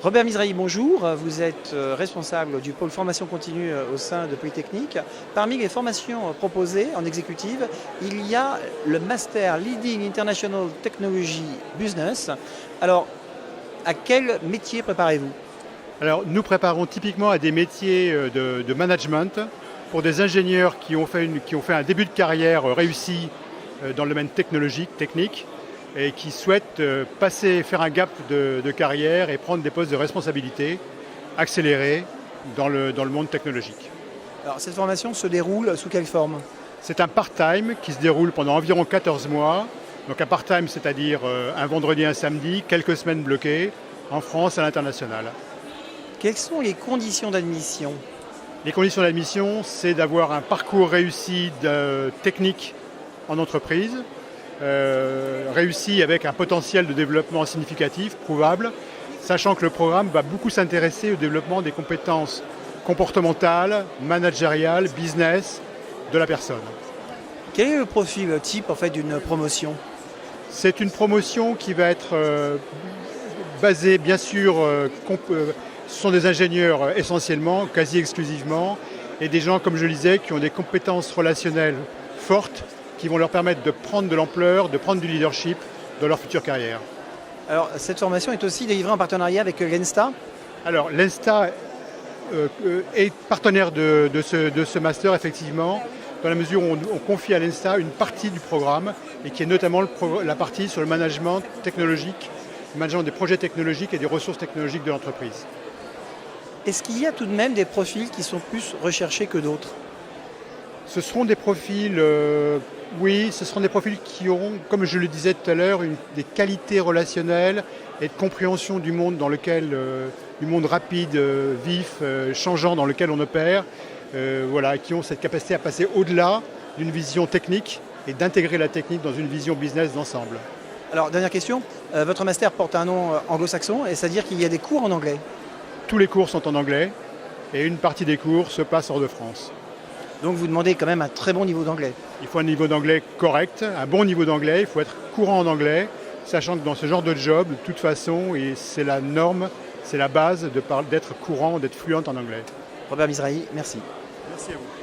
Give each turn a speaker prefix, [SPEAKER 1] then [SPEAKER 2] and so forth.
[SPEAKER 1] Robert Mizrahi, bonjour. Vous êtes responsable du pôle formation continue au sein de Polytechnique. Parmi les formations proposées en exécutive, il y a le Master Leading International Technology Business. Alors, à quel métier préparez-vous?
[SPEAKER 2] Alors, nous préparons typiquement à des métiers de management pour des ingénieurs qui ont fait un début de carrière réussi dans le domaine technique, et qui souhaitent faire un gap de carrière et prendre des postes de responsabilité accélérés dans le monde technologique.
[SPEAKER 1] Alors, cette formation se déroule sous quelle forme?
[SPEAKER 2] C'est un part-time qui se déroule pendant environ 14 mois. Donc un part-time, c'est-à-dire un vendredi, un samedi, quelques semaines bloquées, en France et à l'international.
[SPEAKER 1] Quelles sont les conditions d'admission?
[SPEAKER 2] Les conditions d'admission, c'est d'avoir un parcours réussi technique en entreprise, réussi avec un potentiel de développement significatif, prouvable, sachant que le programme va beaucoup s'intéresser au développement des compétences comportementales, managériales, business de la personne.
[SPEAKER 1] Quel est le profil type en fait d'une promotion?
[SPEAKER 2] C'est une promotion qui va être basée, bien sûr, ce sont des ingénieurs essentiellement, quasi exclusivement, et des gens, comme je le disais, qui ont des compétences relationnelles fortes, qui vont leur permettre de prendre de l'ampleur, de prendre du leadership dans leur future carrière.
[SPEAKER 1] Alors, cette formation est aussi délivrée en partenariat avec l'ENSTA.
[SPEAKER 2] Alors, l'ENSTA est partenaire de ce master, effectivement, dans la mesure où on confie à l'ENSTA une partie du programme, et qui est notamment la partie sur le management technologique, le management des projets technologiques et des ressources technologiques de l'entreprise.
[SPEAKER 1] Est-ce qu'il y a tout de même des profils qui sont plus recherchés que d'autres?
[SPEAKER 2] Ce seront des profils, oui, ce seront des profils qui auront, comme je le disais tout à l'heure, des qualités relationnelles et de compréhension du monde du monde rapide, vif, changeant dans lequel on opère, qui ont cette capacité à passer au-delà d'une vision technique et d'intégrer la technique dans une vision business d'ensemble.
[SPEAKER 1] Alors, dernière question, votre master porte un nom anglo-saxon, et c'est-à-dire qu'il y a des cours en anglais?
[SPEAKER 2] Tous les cours sont en anglais et une partie des cours se passe hors de France.
[SPEAKER 1] Donc vous demandez quand même un très bon niveau d'anglais.
[SPEAKER 2] Il faut un niveau d'anglais correct, un bon niveau d'anglais, il faut être courant en anglais, sachant que dans ce genre de job, de toute façon, et c'est la norme, c'est la base d'être courant, d'être fluent en anglais.
[SPEAKER 1] Robert Mizrahi, merci.
[SPEAKER 2] Merci à vous.